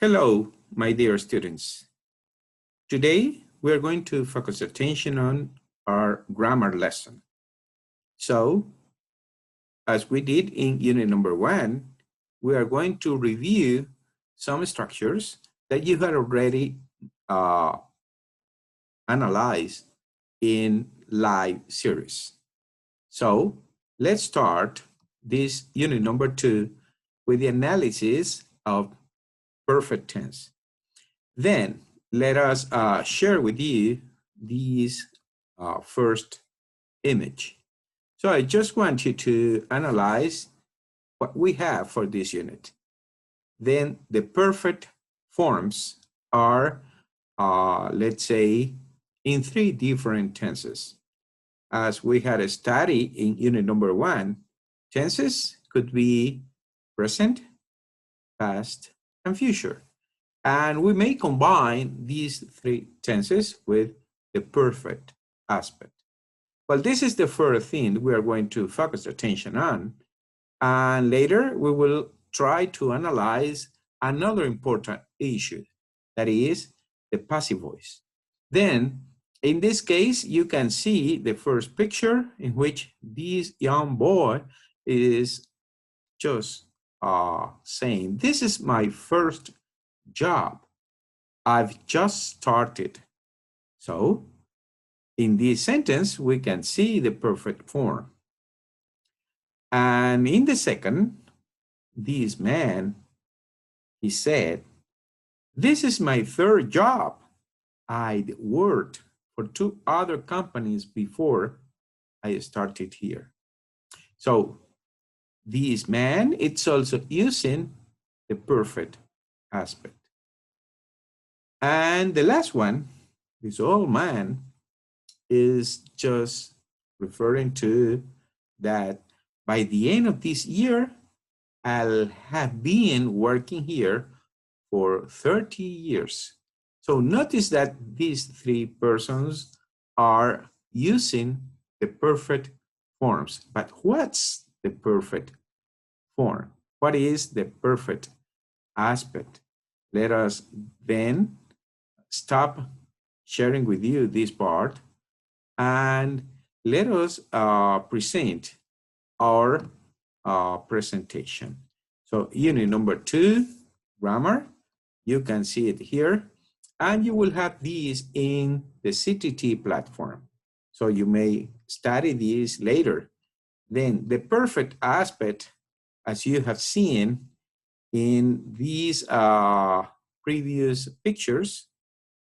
Hello, my dear students. Today, we are going to focus attention on our grammar lesson. So, as we did in unit number 1, we are going to review some structures that you had already analyzed in live series. So, let's start this unit number 2 with the analysis of perfect tense. Then let us share with you this first image. So I just want you to analyze what we have for this unit. Then the perfect forms are, let's say, in 3 different tenses. As we had a study in unit number 1, tenses could be present, past, and future. And we may combine these 3 tenses with the perfect aspect. Well, this is the first thing we are going to focus attention on. And later, we will try to analyze another important issue, that is the passive voice. Then, in this case, you can see the first picture in which this young boy is just saying, "This is my first job. I've just started." So, in this sentence, we can see the perfect form. And in the second, this man, he said, "This is my third job. I'd worked for 2 other companies before I started here." So, this man, it's also using the perfect aspect. And the last one, this old man, is just referring to that by the end of this year, I'll have been working here for 30 years. So notice that these 3 persons are using the perfect forms. But what's the perfect form? What is the perfect aspect? Let us then stop sharing with you this part and let us present our presentation. So unit number 2, grammar, you can see it here, and you will have these in the CTT platform. So you may study these later. Then the perfect aspect, as you have seen in these previous pictures,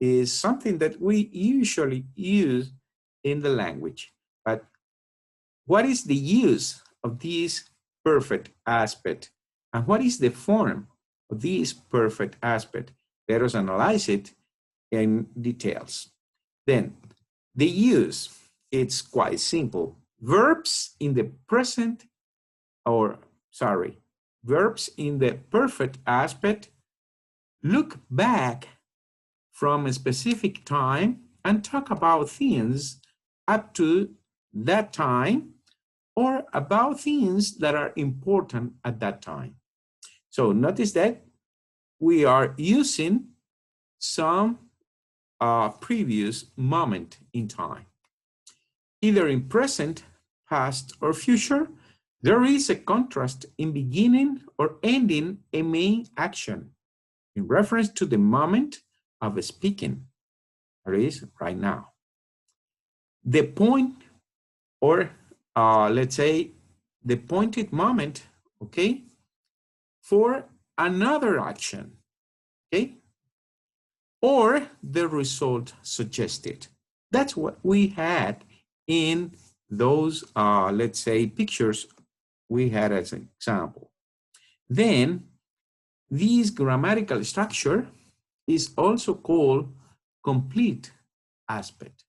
is something that we usually use in the language. But what is the use of this perfect aspect? And what is the form of this perfect aspect? Let us analyze it in details. Then, the use, it's quite simple. Verbs in the present, verbs in the perfect aspect look back from a specific time and talk about things up to that time or about things that are important at that time. So notice that we are using some previous moment in time. Either in present, past, or future, there is a contrast in beginning or ending a main action in reference to the moment of speaking, that is right now. The point, or let's say the pointed moment, okay, for another action, okay, or the result suggested. That's what we had in those, let's say, pictures we had as an example. Then, this grammatical structure is also called complete aspect.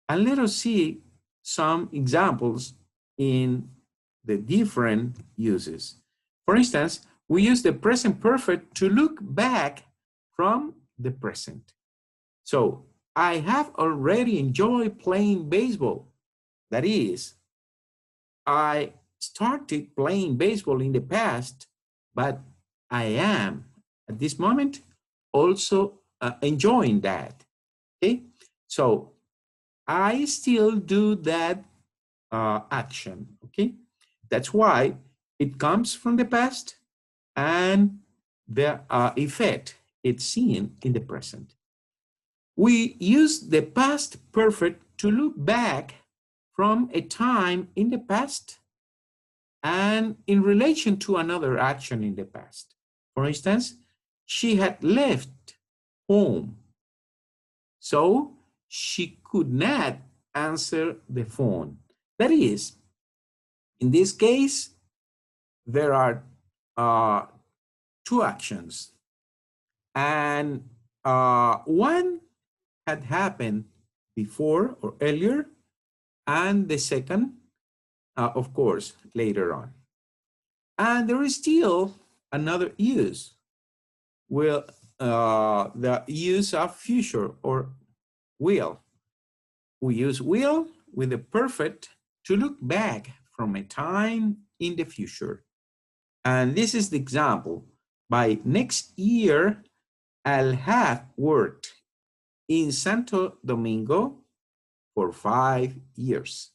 And let us see some examples in the different uses. For instance, we use the present perfect to look back from the present. So, I have already enjoyed playing baseball. That is, I started playing baseball in the past, but I am at this moment, also enjoying that. Okay, so I still do that action. Okay, that's why it comes from the past, and the effect it's seen in the present. We use the past perfect to look back from a time in the past and in relation to another action in the past. For instance, she had left home, so she could not answer the phone. That is, in this case, there are two actions, and one had happened before or earlier, and the second, of course, later on. And there is still another use, will the use of future or will. We use will with the perfect to look back from a time in the future. And this is the example. By next year, I'll have worked in Santo Domingo for 5 years.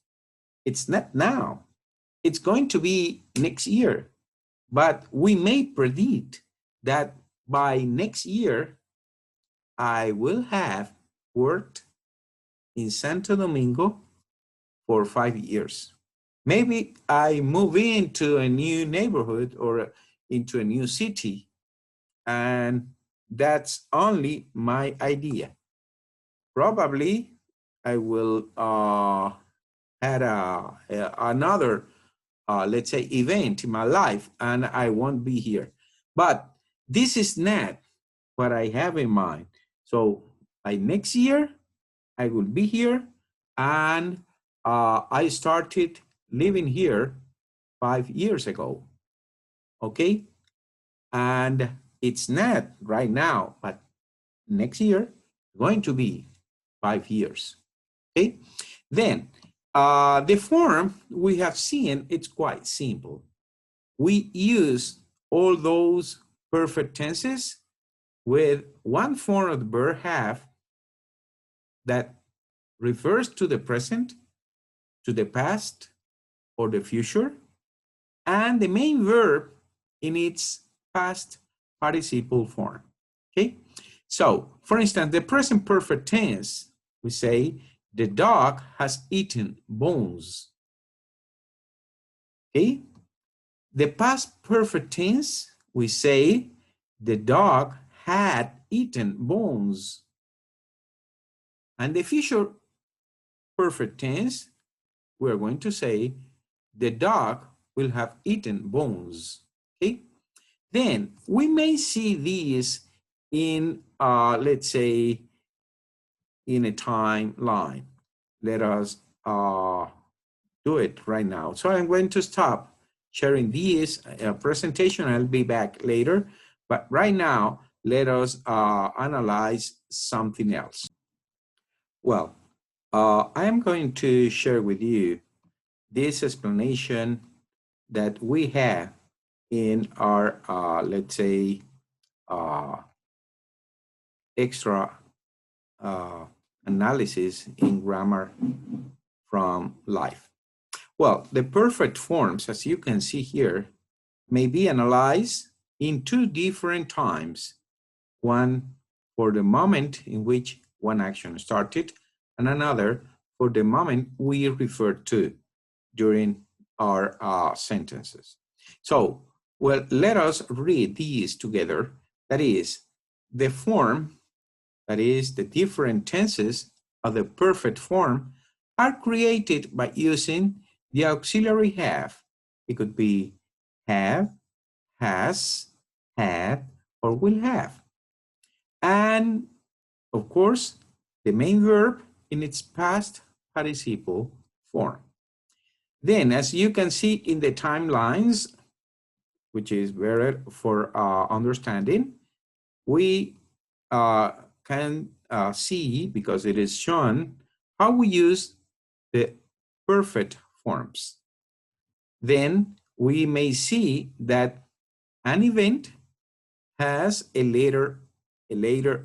It's not now. It's going to be next year. But we may predict that by next year, I will have worked in Santo Domingo for 5 years. Maybe I move into a new neighborhood or into a new city, and that's only my idea. Probably I will had another, let's say, event in my life, and I won't be here. But this is not what I have in mind. So by next year, I will be here, and I started living here 5 years ago. Okay, and it's not right now, but next year going to be 5 years. Okay, then the form we have seen, it's quite simple. We use all those perfect tenses with one form of the verb have that refers to the present, to the past, or the future, and the main verb in its past participle form. Okay, so for instance, the present perfect tense, we say the dog has eaten bones. Okay, the past perfect tense, we say the dog had eaten bones. And the future perfect tense, we are going to say the dog will have eaten bones. Okay, then we may see these in, let's say, in a timeline. Let us do it right now. So I'm going to stop sharing this presentation. I'll be back later. But right now, let us analyze something else. Well, I am going to share with you this explanation that we have in our, let's say, extra analysis in grammar from life. Well, the perfect forms, as you can see here, may be analyzed in two different times. One for the moment in which one action started, and another for the moment we refer to during our sentences. So, well, let us read these together. That is, the form, that is, the different tenses of the perfect form are created by using the auxiliary have. It could be have, has, had, or will have. And of course, the main verb in its past participle form. Then, as you can see in the timelines, which is better for understanding, we can see, because it is shown, how we use the perfect forms. Then we may see that an event has a later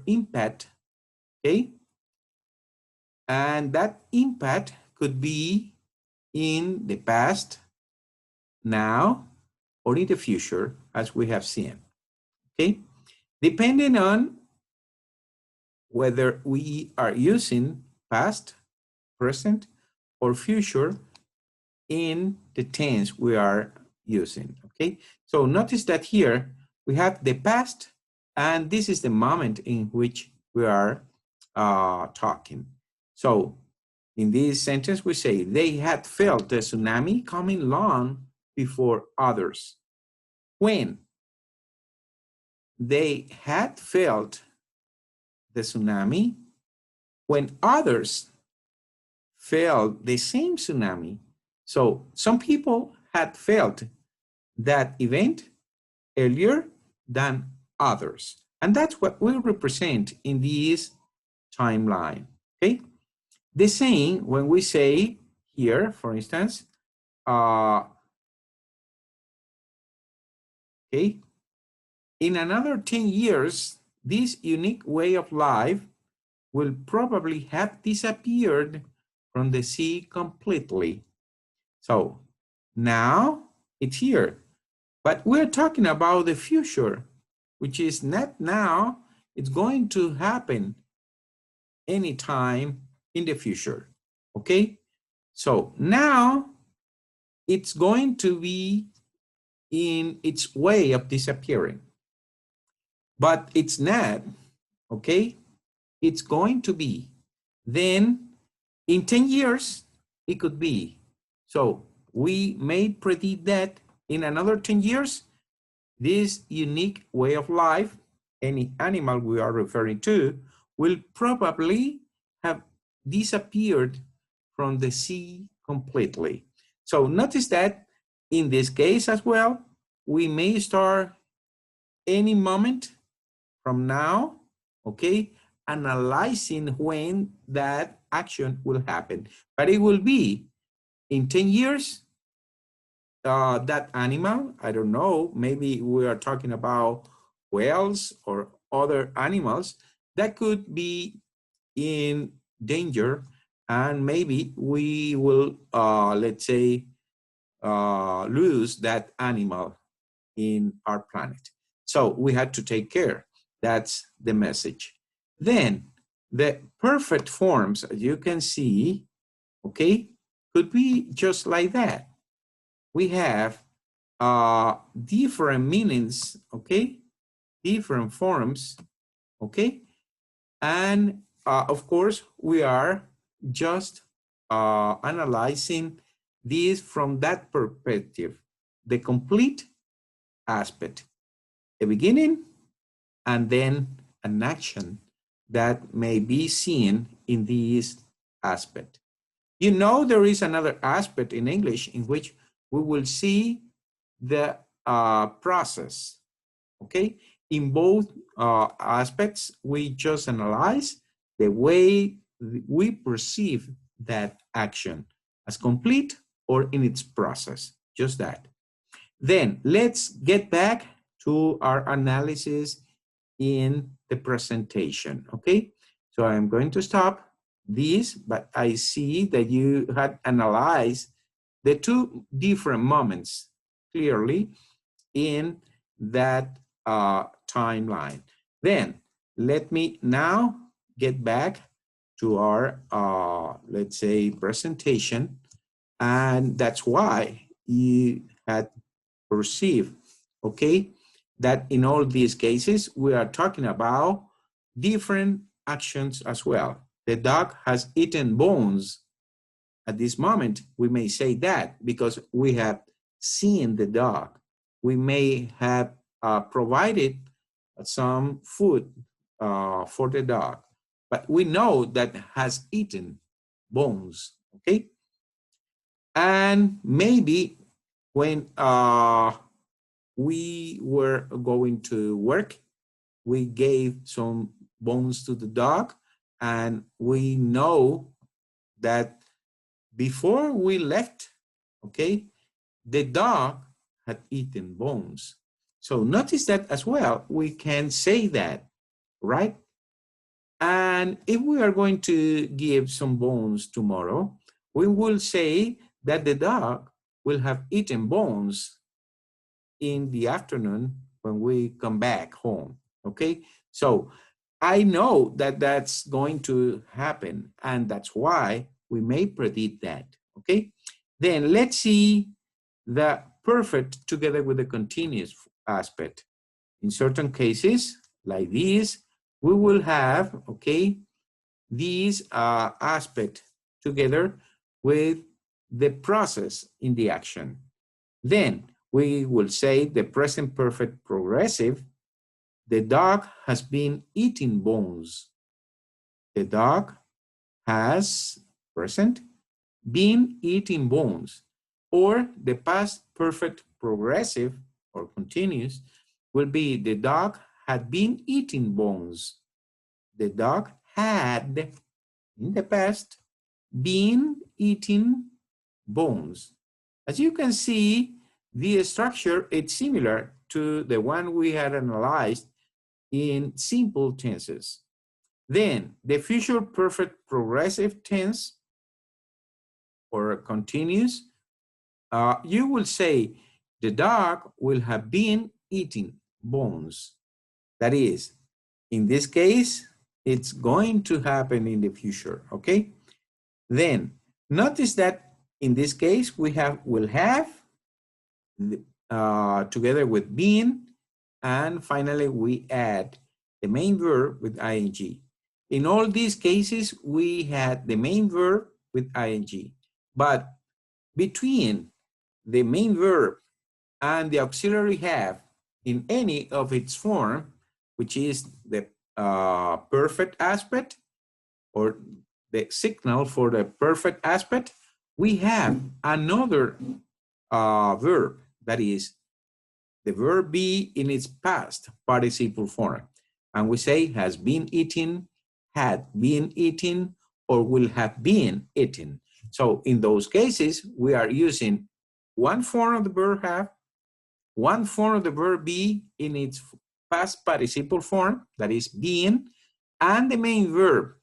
impact, okay? And that impact could be in the past, now, or in the future, as we have seen, okay? Depending on whether we are using past, present, or future in the tense we are using, okay? So notice that here we have the past, and this is the moment in which we are talking. So in this sentence, we say they had felt the tsunami coming long before others. When they had felt the tsunami, when others felt the same tsunami. So some people had felt that event earlier than others. And that's what we represent in this timeline, okay? The same when we say here, for instance, okay, in another 10 years, this unique way of life will probably have disappeared from the sea completely. So now it's here, but we're talking about the future, which is not now, it's going to happen anytime in the future, okay? So now it's going to be in its way of disappearing, but it's not, okay? It's going to be. Then in 10 years, it could be. So we may predict that in another 10 years, this unique way of life, any animal we are referring to, will probably have disappeared from the sea completely. So notice that in this case as well, we may start any moment from now, okay, analyzing when that action will happen. But it will be in 10 years, that animal, I don't know, maybe we are talking about whales or other animals that could be in danger, and maybe we will, let's say, lose that animal in our planet. So we had to take care. That's the message. Then the perfect forms, as you can see, okay, could be just like that. We have different meanings, okay, different forms, okay, and of course we are just analyzing this from that perspective, the complete aspect, a beginning and then an action that may be seen in this aspect. You know, there is another aspect in English in which we will see the process, okay? In both aspects, we just analyze the way we perceive that action as complete or in its process, just that. Then let's get back to our analysis in the presentation, okay? So I'm going to stop this, but I see that you had analyzed the two different moments clearly in that timeline. Then let me now get back to our, let's say, presentation. And that's why you had perceived, okay, that in all these cases, we are talking about different actions as well. The dog has eaten bones. At this moment, we may say that because we have seen the dog. We may have provided some food for the dog, but we know that has eaten bones, okay? And maybe when we were going to work, we gave some bones to the dog, and we know that before we left, okay, the dog had eaten bones. So notice that as well, we can say that, right? And if we are going to give some bones tomorrow, we will say that the dog will have eaten bones in the afternoon when we come back home, okay? So I know that that's going to happen, and that's why we may predict that, okay? Then let's see the perfect together with the continuous aspect. In certain cases, like this, we will have, okay, these aspect together with the process in the action. Then we will say the present perfect progressive. The dog has been eating bones. The dog has, present, been eating bones. Or the past perfect progressive or continuous will be the dog had been eating bones. The dog had, in the past, been eating bones. As you can see, the structure is similar to the one we had analyzed in simple tenses. Then the future perfect progressive tense or continuous, you will say the dog will have been eating bones. That is, in this case, it's going to happen in the future, okay? Then notice that in this case, we will have together with been, and finally we add the main verb with ing. In all these cases, we had the main verb with ing, but between the main verb and the auxiliary have in any of its form, which is the perfect aspect or the signal for the perfect aspect, we have another verb, that is the verb be in its past participle form. And we say has been eaten, had been eaten, or will have been eaten. So in those cases, we are using one form of the verb have, one form of the verb be in its past participle form, that is being, and the main verb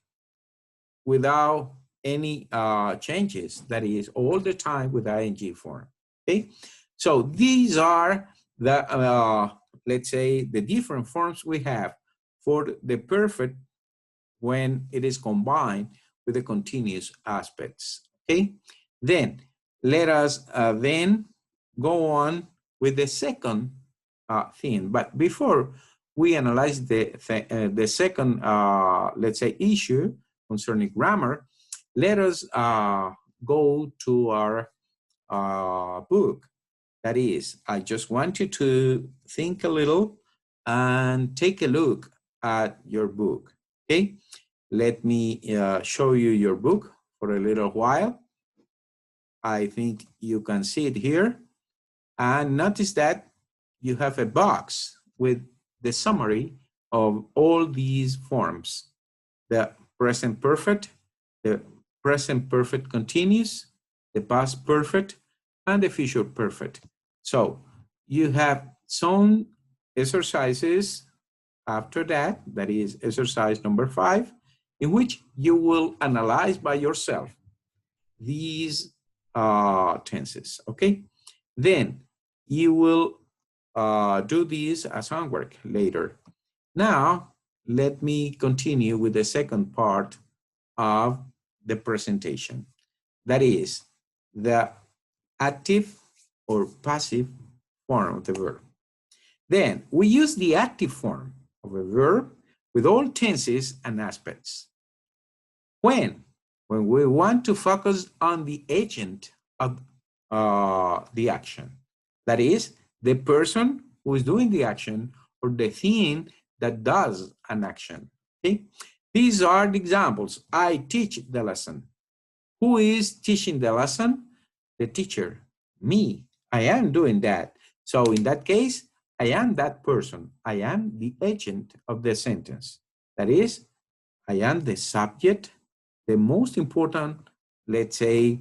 without any changes, that is all the time with ing form, okay? So these are the, let's say, the different forms we have for the perfect when it is combined with the continuous aspects, okay? Then let us then go on with the second thing. But before we analyze the second, let's say, issue concerning grammar, let us go to our book. That is, I just want you to think a little and take a look at your book, okay? Let me show you your book for a little while. I think you can see it here. And notice that you have a box with the summary of all these forms: the present perfect, the present perfect continuous, the past perfect, and the future perfect. So you have some exercises after that, that is exercise number 5, in which you will analyze by yourself these tenses, okay? Then you will do this as homework later. Now, let me continue with the second part of the presentation. That is the active or passive form of the verb. Then we use the active form of a verb with all tenses and aspects. When we want to focus on the agent of the action, that is the person who is doing the action or the thing that does an action, okay? These are the examples. I teach the lesson. Who is teaching the lesson? The teacher, me. I am doing that. So in that case, I am that person. I am the agent of the sentence. That is, I am the subject, the most important, let's say,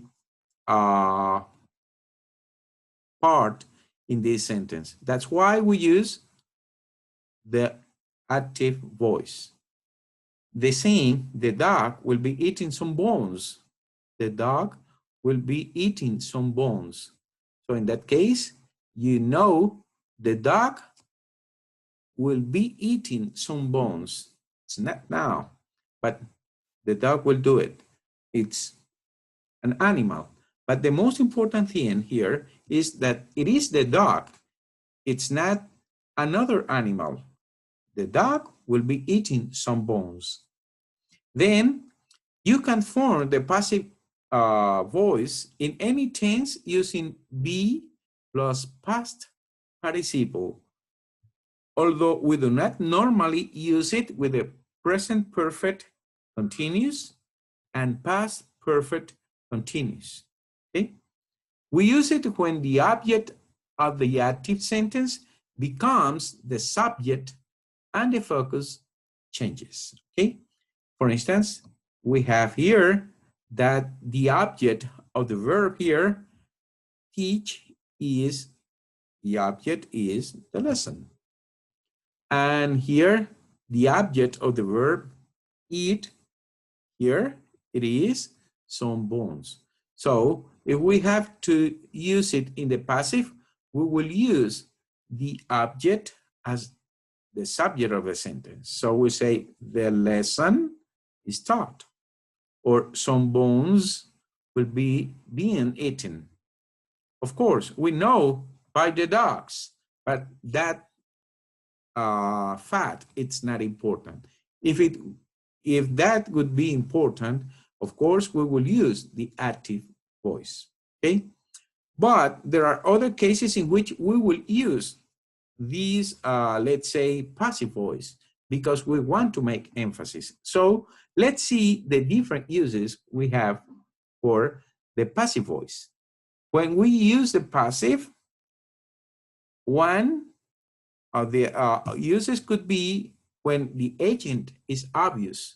part in this sentence. That's why we use the active voice. The same, the dog will be eating some bones. The dog will be eating some bones. So in that case, you know the dog will be eating some bones. It's not now, but the dog will do it. It's an animal. But the most important thing here is that it is the dog. It's not another animal. The dog will be eating some bones. Then you can form the passive voice in any tense using be plus past participle, although we do not normally use it with the present perfect continuous and past perfect continuous. Okay? We use it when the object of the active sentence becomes the subject and the focus changes. Okay? For instance, we have here that the object of the verb here, teach, is, the object is the lesson. And here, the object of the verb, eat, here it is some bones. So if we have to use it in the passive, we will use the object as the subject of a sentence. So we say the lesson is taught, or some bones will be being eaten. Of course, we know by the dogs, but that fact, it's not important. If that would be important, of course, we will use the active voice, okay? But there are other cases in which we will use these, let's say, passive voice, because we want to make emphasis. So let's see the different uses we have for the passive voice. When we use the passive, one of the uses could be when the agent is obvious,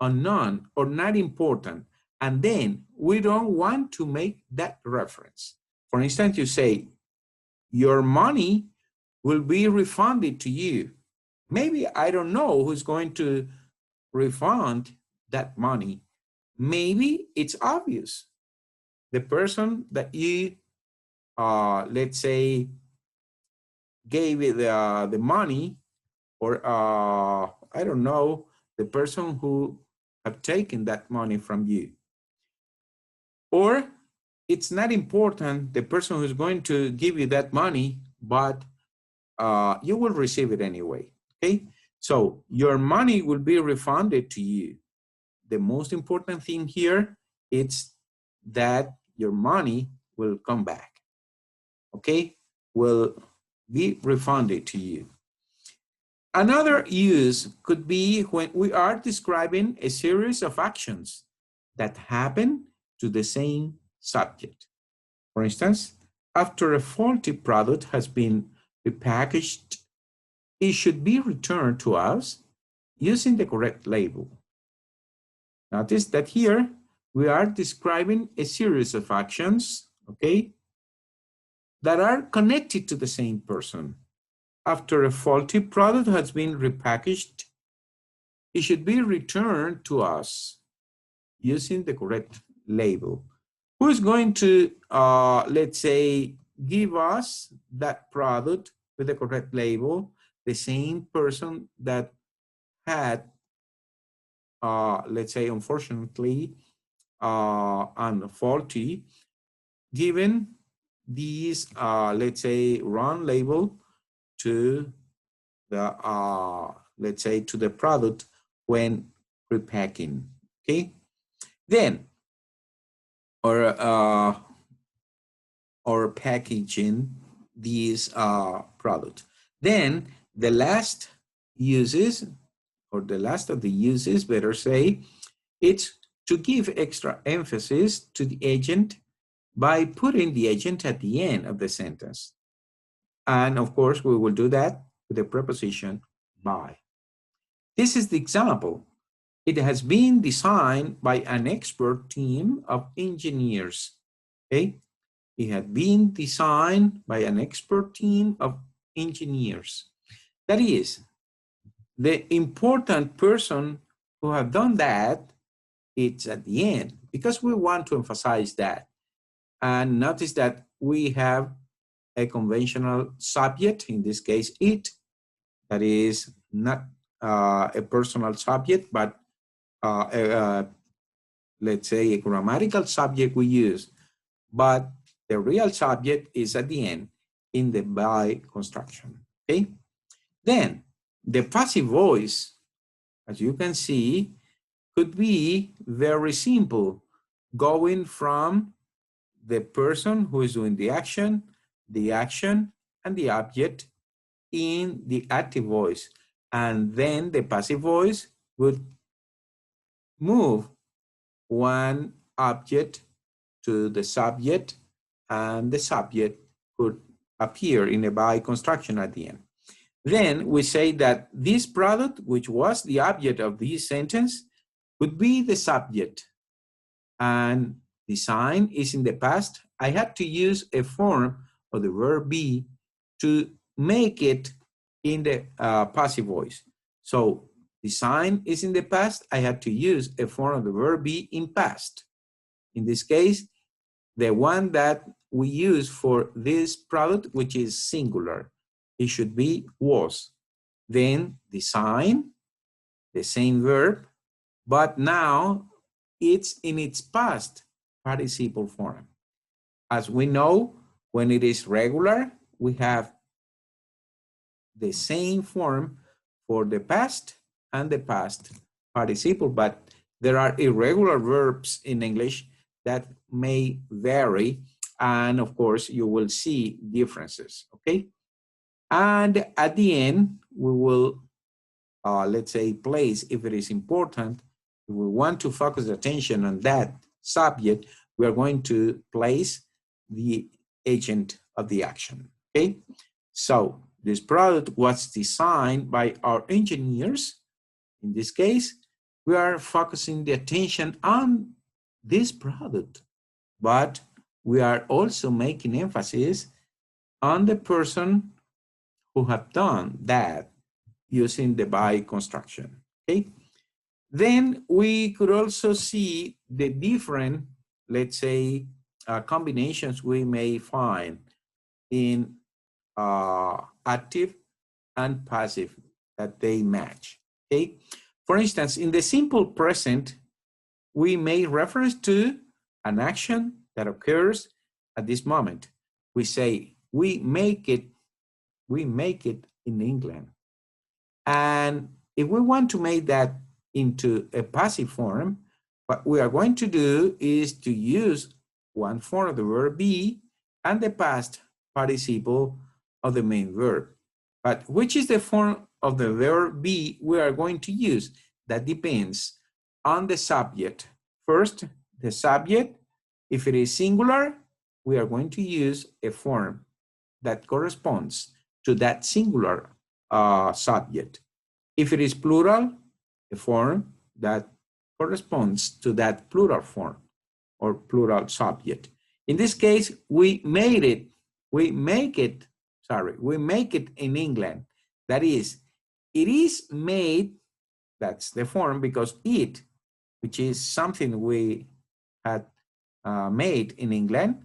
unknown, or not important, and then we don't want to make that reference. For instance, you say, your money will be refunded to you. Maybe I don't know who's going to refund that money. Maybe it's obvious. The person that you, let's say, gave it the money, or I don't know, the person who have taken that money from you. Or it's not important, the person who's going to give you that money, but you will receive it anyway, okay? So your money will be refunded to you. The most important thing here is that your money will come back, okay? Will be refunded to you. Another use could be when we are describing a series of actions that happen to the same subject. For instance, after a faulty product has been repackaged, it should be returned to us using the correct label. Notice that here we are describing a series of actions, okay, that are connected to the same person. After a faulty product has been repackaged, it should be returned to us using the correct label. Who is going to, let's say, give us that product with the correct label? The same person that had, let's say, unfortunately, and faulty, given these, let's say, wrong label to the, let's say, to the product when repacking, okay? Then, or packaging these product. Then the last uses, or the last of the uses, better say, it's to give extra emphasis to the agent by putting the agent at the end of the sentence. And of course, we will do that with the preposition by. This is the example. It has been designed by an expert team of engineers. Okay? It had been designed by an expert team of engineers. That is, the important person who have done that, it's at the end, because we want to emphasize that. And notice that we have a conventional subject, in this case, it, that is not a personal subject, but let's say a grammatical subject we use, but the real subject is at the end in the by construction, okay? Then the passive voice, as you can see, could be very simple, going from the person who is doing the action, and the object in the active voice. And then the passive voice would move one object to the subject, and the subject could appear in a by construction at the end. Then we say that this product, which was the object of this sentence, would be the subject. And design is in the past. I had to use a form of the verb be to make it in the passive voice. So design is in the past. I had to use a form of the verb be in past. In this case, the one that we use for this product, which is singular, it should be was. Then design, the same verb, but now it's in its past participle form. As we know, when it is regular, we have the same form for the past and the past participle, but there are irregular verbs in English that may vary, and of course you will see differences, okay? And at the end, we will, let's say, place, if it is important, if we want to focus attention on that subject, we are going to place the agent of the action, okay? So this product was designed by our engineers. In this case, we are focusing the attention on this product, but we are also making emphasis on the person who have done that using the by construction, okay? Then we could also see the different, let's say, combinations we may find in active and passive that they match, okay? For instance, in the simple present, we make reference to an action that occurs at this moment. We say, we make it in England. And if we want to make that into a passive form, what we are going to do is to use one form of the verb be and the past participle of the main verb. But which is the form of the verb be we are going to use? That depends on the subject. First, the subject. If it is singular, we are going to use a form that corresponds to that singular subject. If it is plural, a form that corresponds to that plural form or plural subject. In this case, we make it in England. That is, it is made, that's the form, because it, which is something we had made in England,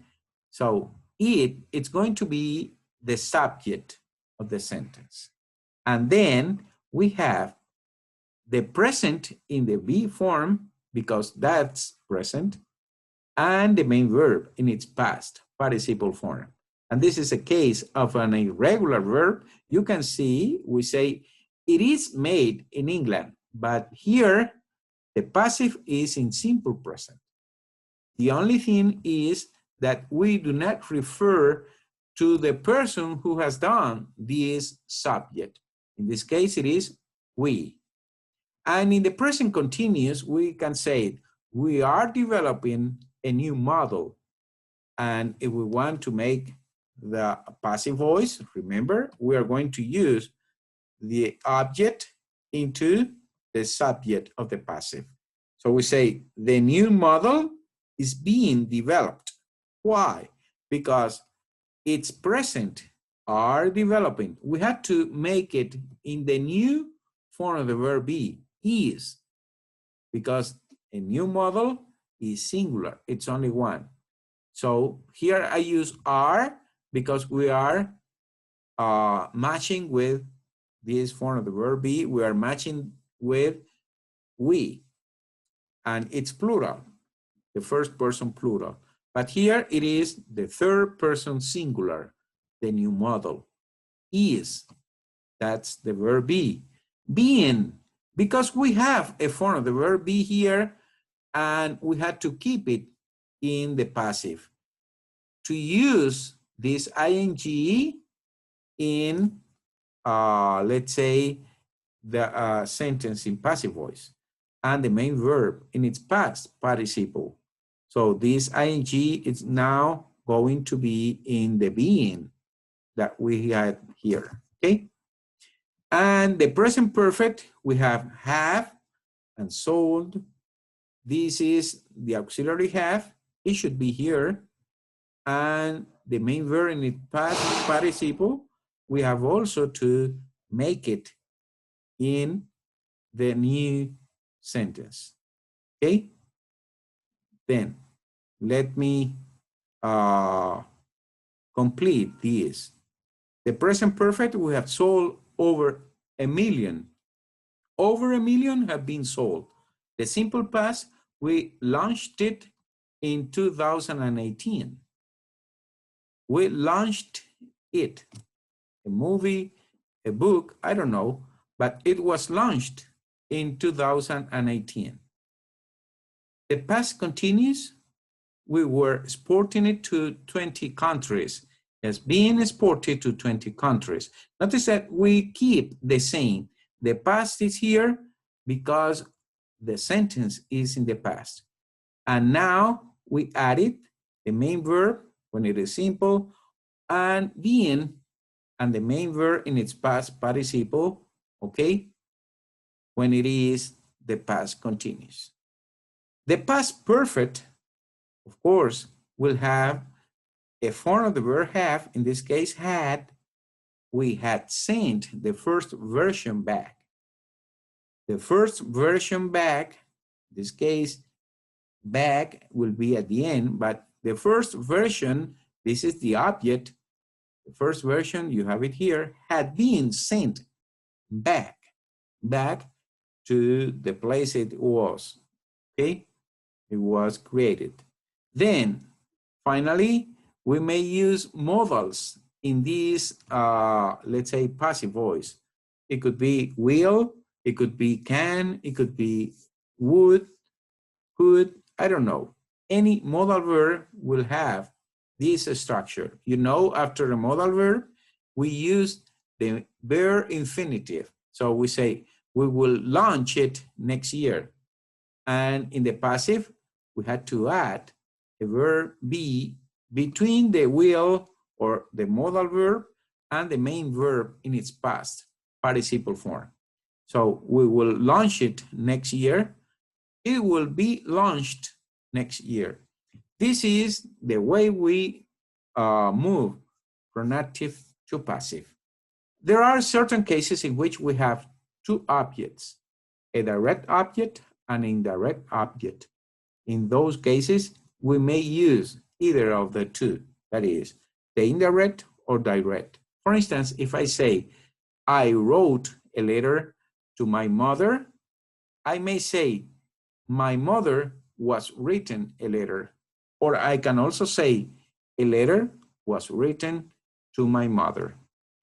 so it's going to be the subject of the sentence. And then we have the present in the be form, because that's present, and the main verb in its past participle form. And this is a case of an irregular verb. You can see, we say, it is made in England, but here the passive is in simple present. The only thing is that we do not refer to the person who has done this subject. In this case, it is we. And in the present continuous, we can say we are developing a new model. And if we want to make the passive voice, remember, we are going to use the object into the subject of the passive. So we say the new model is being developed. Why? because it's present are developing. We had to make it in the new form of the verb be, is, because a new model is singular. It's only one. So here I use are because we are matching with this form of the verb be. We are matching with we, and it's plural, the first person plural. But here it is the third person singular, the new model. Is, that's the verb be. Being, because we have a form of the verb be here, and we had to keep it in the passive. To use this ing in, let's say, the sentence in passive voice, and the main verb in its past participle. So this ing is now going to be in the being that we had here, okay? And the present perfect, we have and sold. This is the auxiliary have. It should be here. And the main verb in its past participle, we have also to make it in the new sentence, okay? Then let me complete this. The present perfect, we have sold over 1 million. Over 1 million have been sold. The simple past, we launched it in 2018. We launched it, a movie, a book, I don't know, but it was launched in 2018. The past continues. We were exporting it to 20 countries. It's being exported to 20 countries. Notice that we keep the same. The past is here because the sentence is in the past. And now we added the main verb when it is simple, and being, and the main verb in its past participle, okay, when it is the past continuous. The past perfect, of course, will have a form of the verb have, in this case had. We had sent the first version back. The first version back, in this case, back will be at the end, but the first version, this is the object, the first version, you have it here, had been sent back to the place it was, okay? It was created. Then, finally, we may use modals in this, let's say, passive voice. It could be will, it could be can, it could be would, could, I don't know. Any modal verb will have this structure. You know, after a modal verb, we use the bare infinitive. So we say, we will launch it next year. And in the passive, we had to add a verb be between the will or the modal verb and the main verb in its past participle form. So we will launch it next year. It will be launched next year. This is the way we move from active to passive. There are certain cases in which we have two objects, a direct object and an indirect object. In those cases, we may use either of the two, that is, the indirect or direct. For instance, if I say, I wrote a letter to my mother, I may say, my mother was written a letter. Or I can also say, a letter was written to my mother,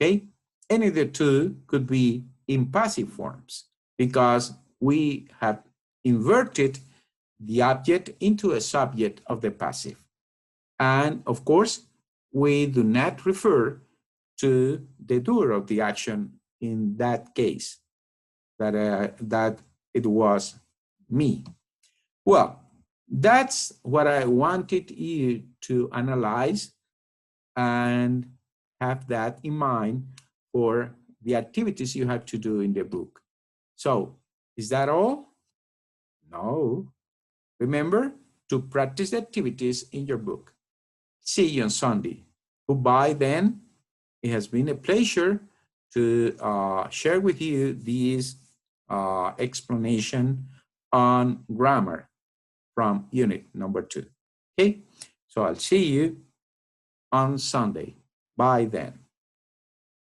okay? Any of the two could be in passive forms because we have inverted the object into a subject of the passive. And of course, we do not refer to the doer of the action in that case, that it was me. Well, that's what I wanted you to analyze and have that in mind for the activities you have to do in the book. So, is that all? No. Remember to practice the activities in your book. See you on Sunday. Goodbye then. It has been a pleasure to share with you this explanation on grammar from unit number 2. Okay, so I'll see you on Sunday. Bye then.